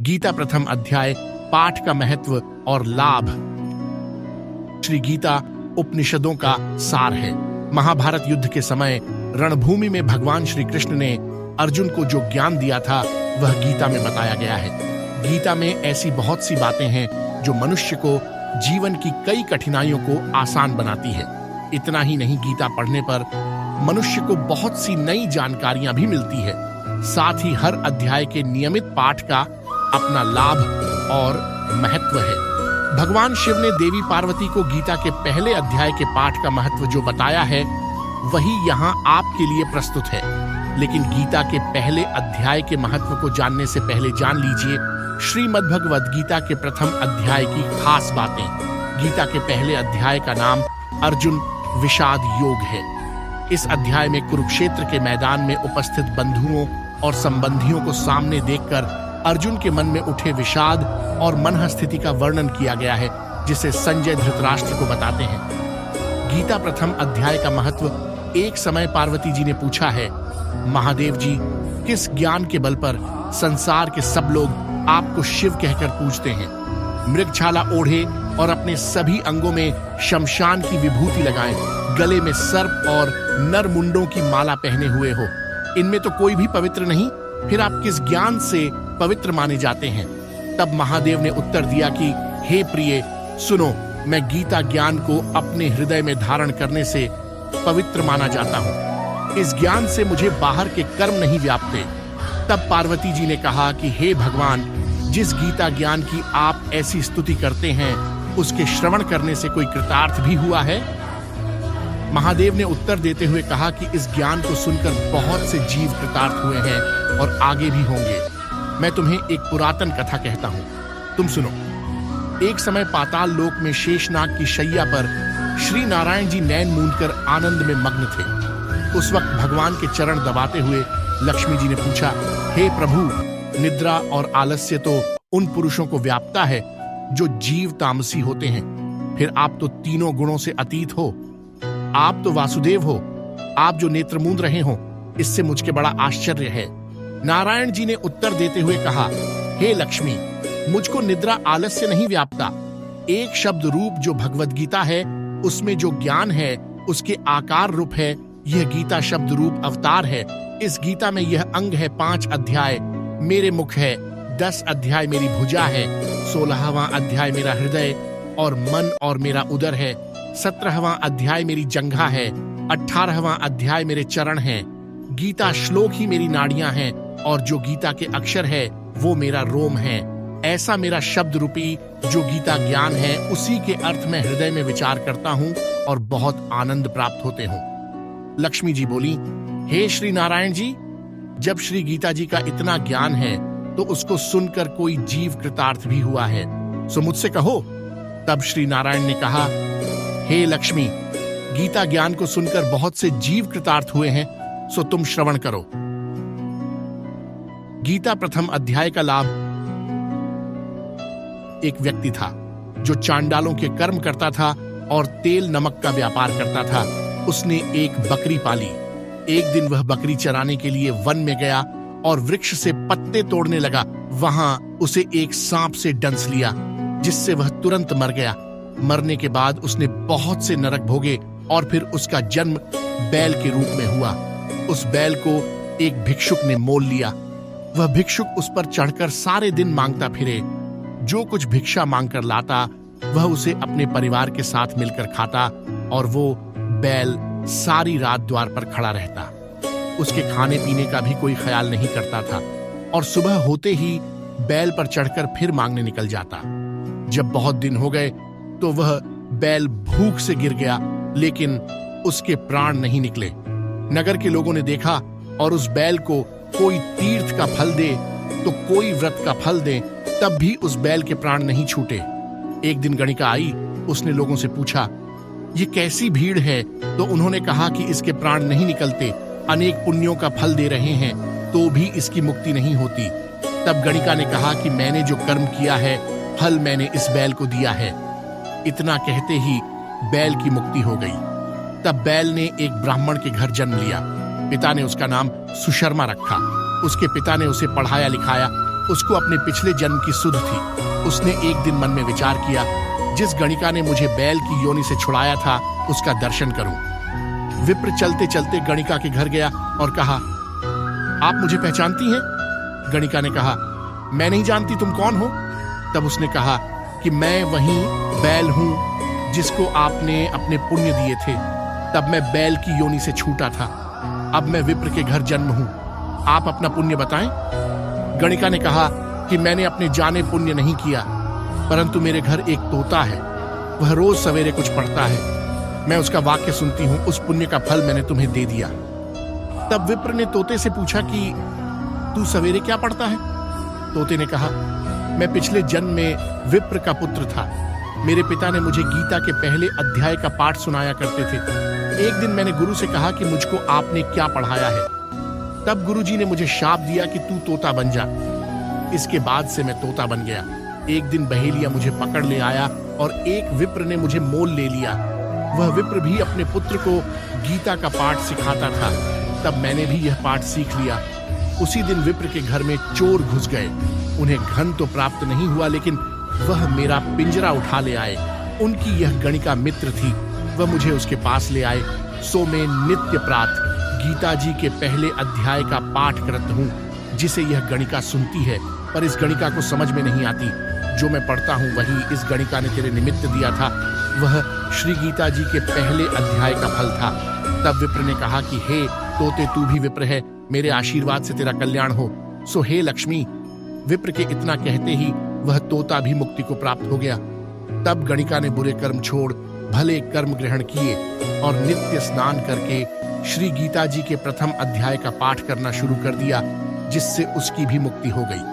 गीता प्रथम अध्याय, पाठ का महत्व और लाभ। श्री गीता उपनिषदों का सार है। महाभारत युद्ध के समय रणभूमि में भगवान श्री कृष्ण ने अर्जुन को जो ज्ञान दिया था वह गीता में बताया गया है। गीता में ऐसी बहुत सी बातें हैं जो मनुष्य को जीवन की कई कठिनाइयों को आसान बनाती है। इतना ही नहीं, गीता पढ़ने पर मनुष्य को बहुत सी नई जानकारियां भी मिलती है। साथ ही हर अध्याय के नियमित पाठ का अपना लाभ और महत्व है। भगवान शिव ने देवी पार्वती को गीता के पहले अध्याय के पाठ का महत्व जो बताया है वही यहाँ आपके लिए प्रस्तुत है। लेकिन गीता के पहले अध्याय के महत्व को जानने से पहले जान लीजिए श्रीमद् भगवद गीता के प्रथम अध्याय की खास बातें। गीता के पहले अध्याय का नाम अर्जुन विषाद योग है। इस अध्याय में कुरुक्षेत्र के मैदान में उपस्थित बंधुओं और संबंधियों को सामने देखकर अर्जुन के मन में उठे विषाद और मनः स्थिति का वर्णन किया गया है, जिसे संजय धृतराष्ट्र को बताते हैं। गीता प्रथम अध्याय का महत्व। एक समय पार्वती जी ने पूछा है, महादेव जी, किस ज्ञान के बल पर संसार के सब लोग आपको शिव कहकर पूजते हैं? मृगछाला ओढ़े और अपने सभी अंगों में शमशान की विभूति लगाएं, गले में सर्प और नरमुंडों की माला पहने हुए हो, इनमें तो कोई भी पवित्र नहीं, फिर आप किस ज्ञान से पवित्र माने जाते हैं? तब महादेव ने उत्तर दिया कि हे प्रिय, सुनो, मैं गीता ज्ञान को अपने हृदय में धारण करने से पवित्र माना जाता हूँ। इस ज्ञान से मुझे बाहर के कर्म नहीं व्यापते। तब पार्वती जी ने कहा कि हे भगवान, जिस गीता ज्ञान की आप ऐसी स्तुति करते हैं उसके श्रवण करने से कोई कृतार्थ भी हुआ है? महादेव ने उत्तर देते हुए कहा कि इस ज्ञान को सुनकर बहुत से जीव कृतार्थ हुए हैं और आगे भी होंगे। मैं तुम्हें एक पुरातन कथा कहता हूँ, तुम सुनो। एक समय पाताल लोक में शेषनाग की शैया पर श्री नारायण जी नैन मूंदकर आनंद में मग्न थे। उस वक्त भगवान के चरण दबाते हुए लक्ष्मी जी ने पूछा, हे प्रभु, निद्रा और आलस्य तो उन पुरुषों को व्यापता है जो जीव तामसी होते हैं, फिर आप तो तीनों गुणों से अतीत हो। आप तो वासुदेव हो, आप जो नेत्र मूंद रहे हो, इससे मुझके बड़ा आश्चर्य है। नारायण जी ने उत्तर देते हुए कहा, हे लक्ष्मी, मुझको निद्रा आलस्य नहीं व्यापता। एक शब्द रूप जो भगवद गीता है उसमें जो ज्ञान है उसके आकार रूप है। यह गीता शब्द रूप अवतार है। इस गीता में यह अंग है 5 अध्याय मेरे मुख है, 10 अध्याय मेरी भुजा है, 16वां अध्याय मेरा हृदय और मन और मेरा उदर है, 17वां अध्याय मेरी जंघा है, 18वां अध्याय मेरे चरण हैं। गीता श्लोक ही मेरी नाड़ियां हैं और जो गीता के अक्षर है वो मेरा रोम है। ऐसा मेरा शब्द रूपी जो गीता ज्ञान है उसी के अर्थ में हृदय में विचार करता हूँ और बहुत आनंद प्राप्त होते हूँ। लक्ष्मी जी बोली, हे श्री नारायण जी, जब श्री गीता जी का इतना ज्ञान है तो उसको सुनकर कोई जीव कृतार्थ भी हुआ है, सो मुझसे कहो। तब श्री नारायण ने कहा, हे लक्ष्मी, गीता ज्ञान को सुनकर बहुत से जीव कृतार्थ हुए हैं, सो तुम श्रवण करो। गीता प्रथम अध्याय का लाभ। एक व्यक्ति था जो चांडालों के कर्म करता था और तेल नमक का व्यापार करता था। उसने एक बकरी पाली। एक दिन वह बकरी चराने के लिए वन में गया और वृक्ष से पत्ते तोड़ने लगा। वहां उसे एक सांप से डंस लिया, जिससे वह तुरंत मर गया। मरने के बाद उसने बहुत से नरक भोगे और फिर उसका जन्म बैल के रूप में हुआ। उस बैल को एक भिक्षुक ने मोल लिया। वह भिक्षुक उस पर चढ़कर सारे दिन मांगता फिरे। जो कुछ भिक्षा मांगकर लाता वह उसे अपने परिवार के साथ मिलकर खाता और वो बैल सारी रात द्वार पर खड़ा रहता। उसके खाने पीने का भी कोई ख्याल नहीं करता था और सुबह होते ही बैल पर चढ़कर फिर मांगने निकल जाता। जब बहुत दिन हो गए तो वह बैल भूख से गिर गया, लेकिन उसके प्राण नहीं निकले। नगर के लोगों ने देखा और उस बैल को कोई तीर्थ का फल दे तो कोई व्रत का फल दे, तब भी उस बैल के प्राण नहीं छूटे। एक दिन गणिका आई, उसने लोगों से पूछा, ये कैसी भीड़ है? तो उन्होंने कहा कि इसके प्राण नहीं निकलते, अनेक पुण्यों का फल दे रहे हैं तो भी इसकी मुक्ति नहीं होती। तब गणिका ने कहा कि मैंने जो कर्म किया है फल मैंने इस बैल को दिया है। इतना कहते ही बैल की मुक्ति हो गई। तब बैल ने एक ब्राह्मण के घर जन्म लिया। पिता ने उसका नाम सुशर्मा रखा। उसके पिता ने उसे पढ़ाया लिखाया उसको अपने पिछले जन्म की सुध थी। उसने एक दिन मन में विचार किया, जिस गणिका ने मुझे बैल की योनि से छुड़ाया था उसका दर्शन करूं। विप्र चलते चलते गणिका के घर गया और कहा, आप मुझे पहचानती हैं? गणिका ने कहा, मैं नहीं जानती, तुम कौन हो? तब उसने कहा कि मैं वही बैल हूं जिसको आपने अपने पुण्य दिए थे। तब मैं बैल की योनि से छूटा था। अब मैं विप्र के घर जन्म हूं। आप अपना पुण्य बताएं। गणिका ने कहा कि मैंने अपने जाने पुण्य नहीं किया, परंतु मेरे घर एक तोता है। वह रोज सवेरे कुछ पढ़ता है। मैं उसका वाक्य सुनती हूं। उस पुण्य का फल मैंने तुम्हें दे दिया। तब विप्र ने तोते से पूछा कि तू सवेरे क्या पढ़ता है? तोते ने कहा, मैं पिछले जन्म में विप्र का पुत्र था। मेरे पिता ने मुझे गीता के पहले अध्याय का पाठ सुनाया करते थे। एक दिन मैंने गुरु से कहा कि मुझको आपने क्या पढ़ाया है। तब गुरुजी ने मुझे शाप दिया कि तू तोता बन जा। इसके बाद से मैं तोता बन गया। एक दिन बहेलिया मुझे पकड़ ले आया और एक विप्र ने मुझे मोल ले लिया। वह विप्र भी अपने पुत्र को गीता का पाठ सिखाता था। तब मैंने भी यह पाठ सीख लिया। उसी दिन विप्र के घर में चोर घुस गए। उन्हें धन तो प्राप्त नहीं हुआ, लेकिन वह मेरा पिंजरा उठा ले आए। उनकी यह गणिका मित्र थी। वह मुझे उसके पास ले आए। सो मैं नित्य प्रात गीता जी के पहले अध्याय का पाठ करत हूँ, जिसे यह गणिका सुनती है, पर इस गणिका को समझ में नहीं आती। जो मैं पढ़ता हूँ वही इस गणिका ने तेरे निमित्त दिया था। वह श्री गीता जी के पहले अध्याय का फल था। तब विप्र ने कहा कि हे तोते, तू भी विप्र है, मेरे आशीर्वाद से तेरा कल्याण हो। सो हे लक्ष्मी। विप्र के इतना कहते ही वह तोता भी मुक्ति को प्राप्त हो गया। तब गणिका ने बुरे कर्म छोड़ भले कर्म ग्रहण किए और नित्य स्नान करके श्री गीता जी के प्रथम अध्याय का पाठ करना शुरू कर दिया, जिससे उसकी भी मुक्ति हो गई।